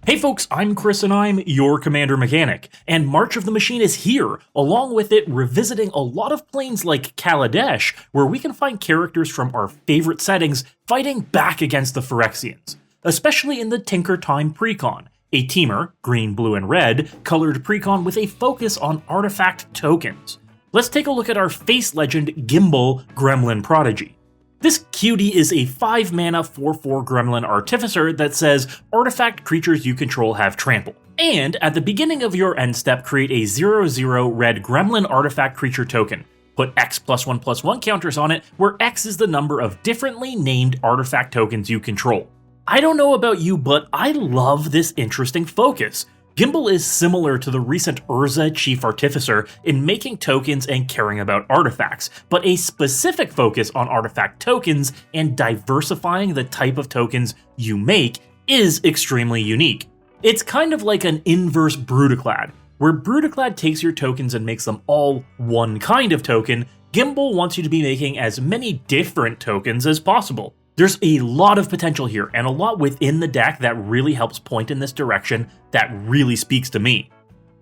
Hey folks, I'm Chris and I'm your Commander Mechanic, and March of the Machine is here, along with it revisiting a lot of planes like Kaladesh, where we can find characters from our favorite settings fighting back against the Phyrexians, especially in the Tinker Time Precon, a teamer, green, blue, and red, colored Precon with a focus on artifact tokens. Let's take a look at our face legend Gimbal Gremlin Prodigy. This cutie is a 5-mana 4/4 Gremlin Artificer that says artifact creatures you control have trample. And at the beginning of your end step, create a 0/0 red Gremlin artifact creature token. Put X+1/+1 counters on it, where X is the number of differently named artifact tokens you control. I don't know about you, but I love this interesting focus. Gimbal is similar to the recent Urza Chief Artificer in making tokens and caring about artifacts, but a specific focus on artifact tokens and diversifying the type of tokens you make is extremely unique. It's kind of like an inverse Brutaclad, where Brutaclad takes your tokens and makes them all one kind of token. Gimbal wants you to be making as many different tokens as possible. There's a lot of potential here, and a lot within the deck that really helps point in this direction that really speaks to me.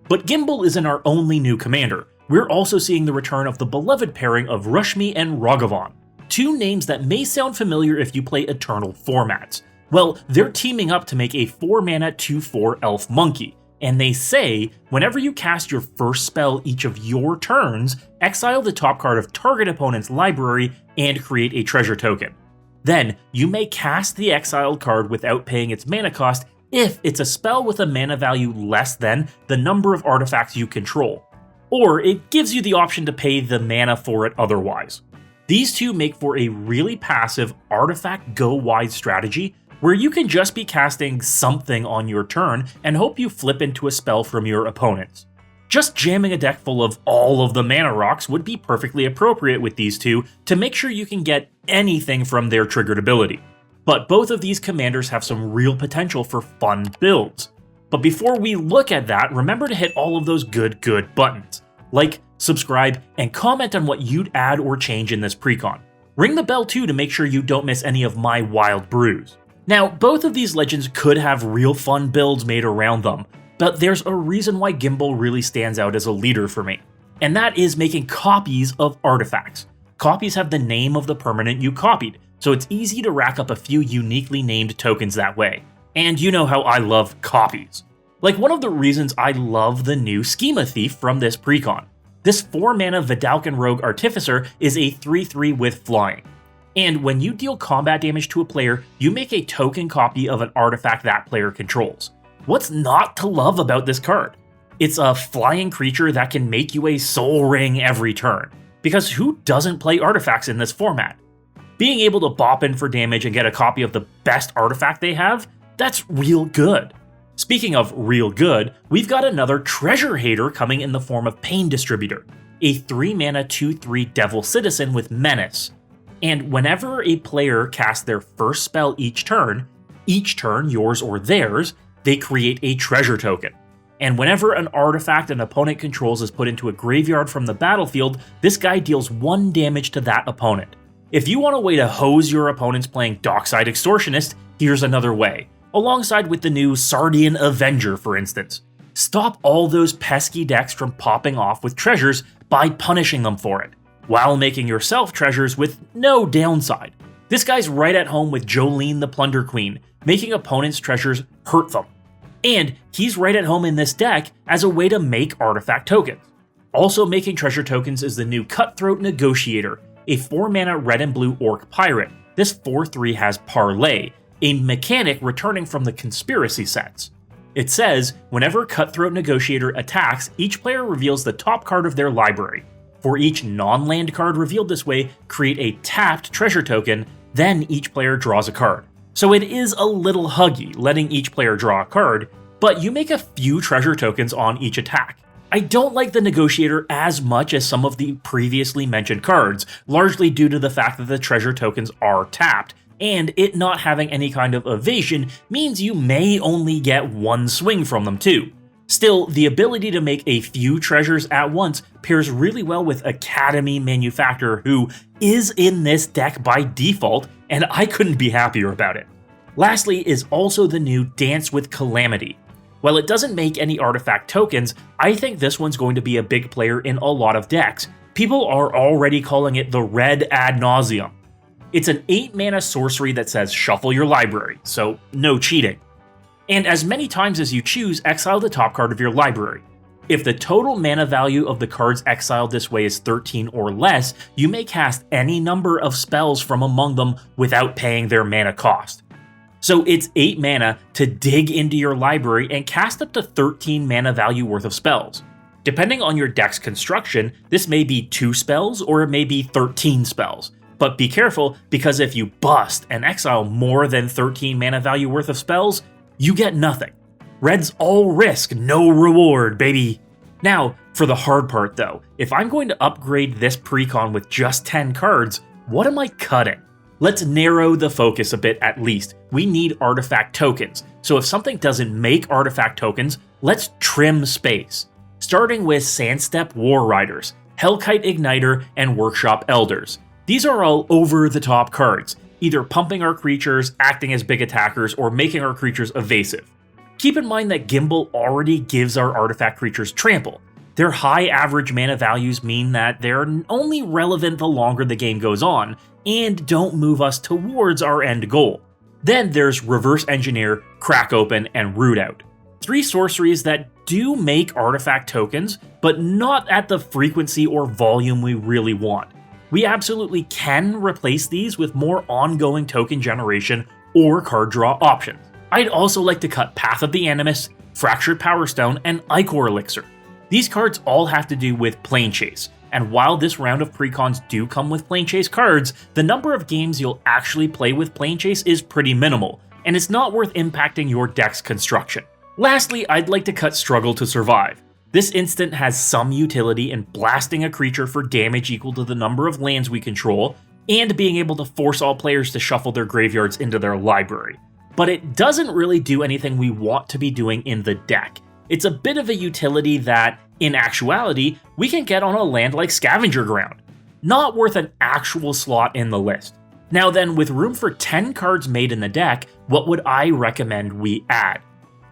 But Gimbal isn't our only new commander. We're also seeing the return of the beloved pairing of Rashmi and Ragavan, two names that may sound familiar if you play Eternal formats. Well, they're teaming up to make a 4-mana 2/4 elf monkey, and they say, whenever you cast your first spell each of your turns, exile the top card of target opponent's library and create a treasure token. Then, you may cast the exiled card without paying its mana cost if it's a spell with a mana value less than the number of artifacts you control, or it gives you the option to pay the mana for it otherwise. These two make for a really passive artifact go-wide strategy where you can just be casting something on your turn and hope you flip into a spell from your opponents. Just jamming a deck full of all of the mana rocks would be perfectly appropriate with these two to make sure you can get anything from their triggered ability. But both of these commanders have some real potential for fun builds. But before we look at that, remember to hit all of those good buttons. Like, subscribe, and comment on what you'd add or change in this precon. Ring the bell too to make sure you don't miss any of my wild brews. Now, both of these legends could have real fun builds made around them, but there's a reason why Gimbal really stands out as a leader for me, and that is making copies of artifacts. Copies have the name of the permanent you copied, so it's easy to rack up a few uniquely named tokens that way. And you know how I love copies. Like one of the reasons I love the new Schema Thief from this precon. This 4-mana Vidalcan Rogue Artificer is a 3/3 with flying. And when you deal combat damage to a player, you make a token copy of an artifact that player controls. What's not to love about this card? It's a flying creature that can make you a soul ring every turn, because who doesn't play artifacts in this format? Being able to bop in for damage and get a copy of the best artifact they have, that's real good. Speaking of real good, we've got another treasure hater coming in the form of Pain Distributor, a 3-mana 2/3 Devil Citizen with Menace. And whenever a player casts their first spell each turn, yours or theirs, they create a treasure token. And whenever an artifact an opponent controls is put into a graveyard from the battlefield, this guy deals 1 damage to that opponent. If you want a way to hose your opponents playing Dockside Extortionist, here's another way, alongside with the new Sardian Avenger for instance. Stop all those pesky decks from popping off with treasures by punishing them for it, while making yourself treasures with no downside. This guy's right at home with Jolene the Plunder Queen, making opponents' treasures hurt them. And he's right at home in this deck as a way to make artifact tokens. Also making treasure tokens is the new Cutthroat Negotiator, a 4-mana red and blue orc pirate. This 4/3 has Parlay, a mechanic returning from the Conspiracy sets. It says, whenever Cutthroat Negotiator attacks, each player reveals the top card of their library. For each non-land card revealed this way, create a tapped treasure token, then each player draws a card. So it is a little huggy, letting each player draw a card, but you make a few treasure tokens on each attack. I don't like the Negotiator as much as some of the previously mentioned cards, largely due to the fact that the treasure tokens are tapped, and it not having any kind of evasion means you may only get 1 swing from them too. Still, the ability to make a few treasures at once pairs really well with Academy Manufacturer, who is in this deck by default, and I couldn't be happier about it. Lastly is also the new Dance with Calamity. While it doesn't make any artifact tokens, I think this one's going to be a big player in a lot of decks. People are already calling it the red ad nauseum. It's an 8 mana sorcery that says shuffle your library, so no cheating. And as many times as you choose, exile the top card of your library. If the total mana value of the cards exiled this way is 13 or less, you may cast any number of spells from among them without paying their mana cost. So it's 8 mana to dig into your library and cast up to 13 mana value worth of spells. Depending on your deck's construction, this may be 2 spells or it may be 13 spells. But be careful, because if you bust and exile more than 13 mana value worth of spells, you get nothing. Red's all risk, no reward, baby. Now, for the hard part though, if I'm going to upgrade this Precon with just 10 cards, what am I cutting? Let's narrow the focus a bit at least. We need artifact tokens, so if something doesn't make artifact tokens, let's trim space. Starting with Sandstep War Riders, Hellkite Igniter, and Workshop Elders. These are all over-the-top cards, either pumping our creatures, acting as big attackers, or making our creatures evasive. Keep in mind that Gimbal already gives our artifact creatures trample. Their high average mana values mean that they're only relevant the longer the game goes on, and don't move us towards our end goal. Then there's Reverse Engineer, Crack Open, and Root Out. 3 sorceries that do make artifact tokens, but not at the frequency or volume we really want. We absolutely can replace these with more ongoing token generation or card draw options. I'd also like to cut Path of the Animus, Fractured Power Stone, and Ichor Elixir. These cards all have to do with Plane Chase, and while this round of Precons do come with Plane Chase cards, the number of games you'll actually play with Plane Chase is pretty minimal, and it's not worth impacting your deck's construction. Lastly, I'd like to cut Struggle to Survive. This instant has some utility in blasting a creature for damage equal to the number of lands we control, and being able to force all players to shuffle their graveyards into their library. But it doesn't really do anything we want to be doing in the deck. It's a bit of a utility that, in actuality, we can get on a land like Scavenger Ground. Not worth an actual slot in the list. Now then, with room for 10 cards made in the deck, what would I recommend we add?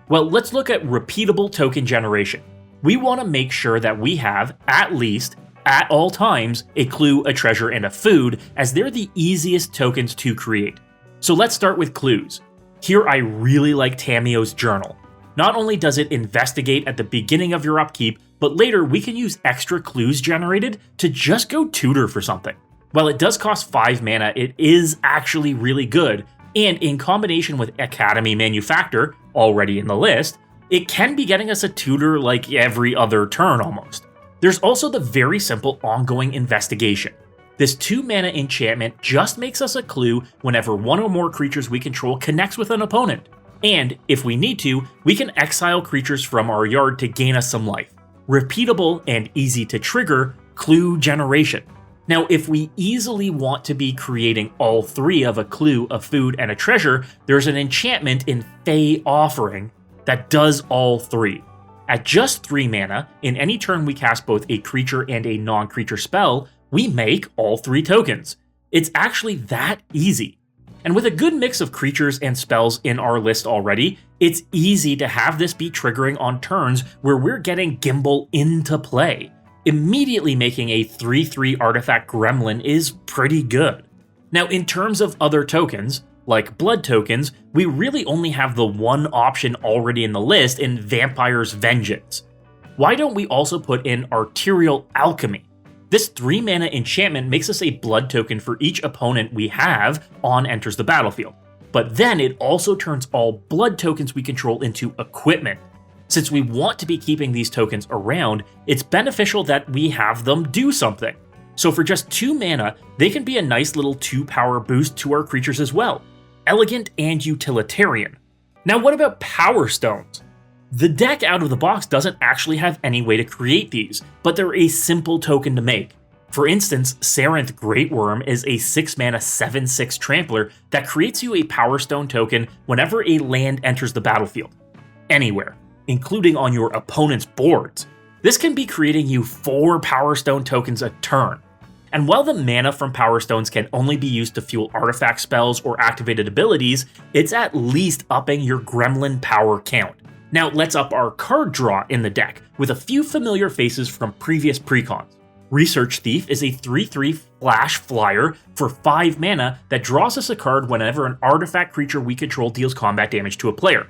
Well, let's look at repeatable token generation. We want to make sure that we have, at least, at all times, a clue, a treasure, and a food, as they're the easiest tokens to create. So let's start with clues. Here I really like Tamio's Journal. Not only does it investigate at the beginning of your upkeep, but later we can use extra clues generated to just go tutor for something. While it does cost 5 mana, it is actually really good, and in combination with Academy Manufactor, already in the list, it can be getting us a tutor like every other turn almost. There's also the very simple ongoing investigation. This 2 mana enchantment just makes us a clue whenever one or more creatures we control connects with an opponent. And, if we need to, we can exile creatures from our yard to gain us some life. Repeatable and easy to trigger clue generation. Now, if we easily want to be creating all 3 of a clue, a food, and a treasure, there's an enchantment in Fey Offering that does all 3. At just 3 mana, in any turn we cast both a creature and a non-creature spell, we make all 3 tokens. It's actually that easy. And with a good mix of creatures and spells in our list already, it's easy to have this be triggering on turns where we're getting Gimbal into play. Immediately making a 3/3 artifact gremlin is pretty good. Now, in terms of other tokens, like blood tokens, we really only have the one option already in the list in Vampire's Vengeance. Why don't we also put in Arterial Alchemy? This 3 mana enchantment makes us a blood token for each opponent we have on enters the battlefield. But then it also turns all blood tokens we control into equipment. Since we want to be keeping these tokens around, it's beneficial that we have them do something. So for just 2 mana, they can be a nice little 2 power boost to our creatures as well. Elegant and utilitarian. Now what about Power Stones? The deck out of the box doesn't actually have any way to create these, but they're a simple token to make. For instance, Sarenth Greatworm is a 6 mana 7/6 trampler that creates you a Power Stone token whenever a land enters the battlefield. Anywhere, including on your opponent's boards. This can be creating you 4 Power Stone tokens a turn. And while the mana from Power Stones can only be used to fuel artifact spells or activated abilities, it's at least upping your Gremlin power count. Now let's up our card draw in the deck, with a few familiar faces from previous Precons. Research Thief is a 3/3 flash flyer for 5 mana that draws us a card whenever an artifact creature we control deals combat damage to a player.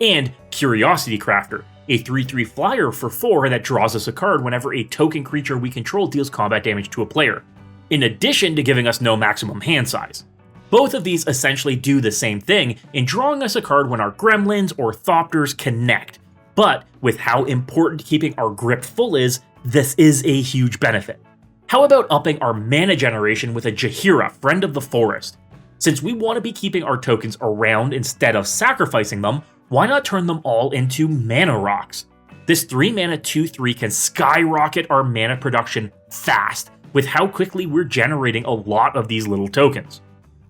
And Curiosity Crafter, a 3/3 flyer for 4 that draws us a card whenever a token creature we control deals combat damage to a player, in addition to giving us no maximum hand size. Both of these essentially do the same thing in drawing us a card when our Gremlins or Thopters connect, but with how important keeping our grip full is, this is a huge benefit. How about upping our mana generation with a Jaheira, Friend of the Forest? Since we want to be keeping our tokens around instead of sacrificing them, why not turn them all into mana rocks? This 3 mana 2/3 can skyrocket our mana production fast, with how quickly we're generating a lot of these little tokens.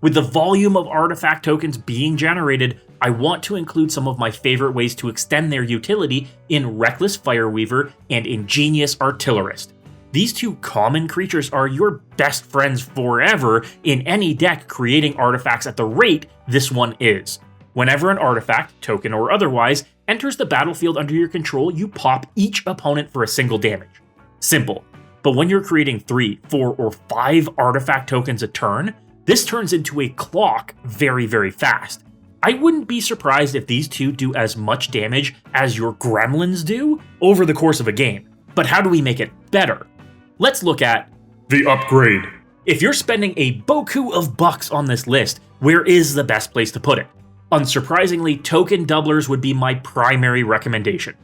With the volume of artifact tokens being generated, I want to include some of my favorite ways to extend their utility in Reckless Fireweaver and Ingenious Artillerist. These 2 common creatures are your best friends forever in any deck creating artifacts at the rate this one is. Whenever an artifact, token or otherwise, enters the battlefield under your control, you pop each opponent for a single damage. Simple. But when you're creating 3, 4, or 5 artifact tokens a turn, this turns into a clock very, very fast. I wouldn't be surprised if these 2 do as much damage as your Gremlins do over the course of a game. But how do we make it better? Let's look at the upgrade. If you're spending a boku of bucks on this list, where is the best place to put it? Unsurprisingly, token doublers would be my primary recommendation.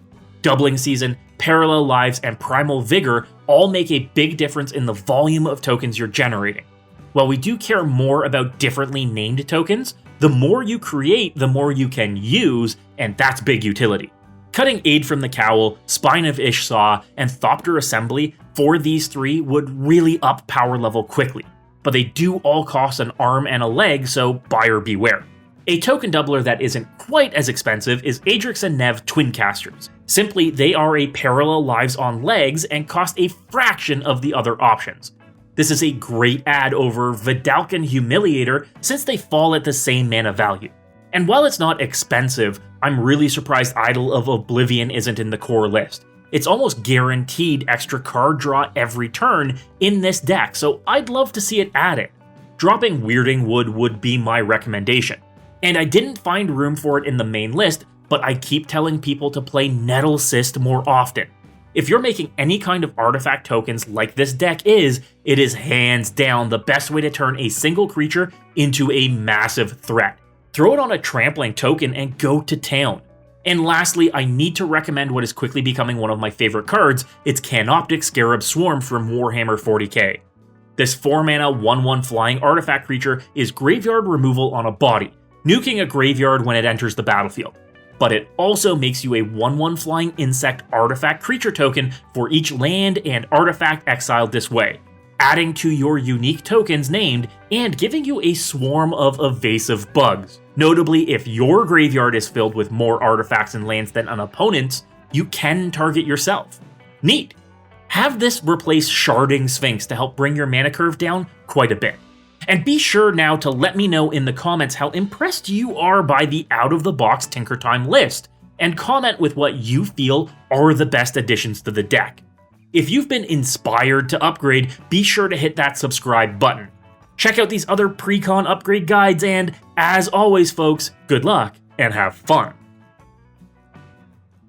Doubling Season, Parallel Lives, and Primal Vigor all make a big difference in the volume of tokens you're generating. While we do care more about differently named tokens, the more you create, the more you can use, and that's big utility. Cutting Aid from the Cowl, Spine of Ishsaw, and Thopter Assembly for these 3 would really up power level quickly, but they do all cost an arm and a leg, so buyer beware. A token doubler that isn't quite as expensive is Adrix and Nev Twincasters. Simply, they are a Parallel Lives on legs and cost a fraction of the other options. This is a great add over Vidalcan Humiliator since they fall at the same mana value. And while it's not expensive, I'm really surprised Idol of Oblivion isn't in the core list. It's almost guaranteed extra card draw every turn in this deck, so I'd love to see it added. Dropping Weirding Wood would be my recommendation. And I didn't find room for it in the main list, but I keep telling people to play Nettle Cyst more often. If you're making any kind of artifact tokens like this deck is, it is hands down the best way to turn a single creature into a massive threat. Throw it on a trampling token and go to town. And lastly, I need to recommend what is quickly becoming one of my favorite cards. It's Canoptic Scarab Swarm from Warhammer 40k. This 4 mana 1/1 flying artifact creature is graveyard removal on a body, nuking a graveyard when it enters the battlefield. But it also makes you a 1/1 flying insect artifact creature token for each land and artifact exiled this way, adding to your unique tokens named and giving you a swarm of evasive bugs. Notably, if your graveyard is filled with more artifacts and lands than an opponent's, you can target yourself. Neat! Have this replace Sharding Sphinx to help bring your mana curve down quite a bit. And be sure now to let me know in the comments how impressed you are by the out-of-the-box Tinkertime list, and comment with what you feel are the best additions to the deck. If you've been inspired to upgrade, be sure to hit that subscribe button. Check out these other Precon upgrade guides, and as always folks, good luck and have fun.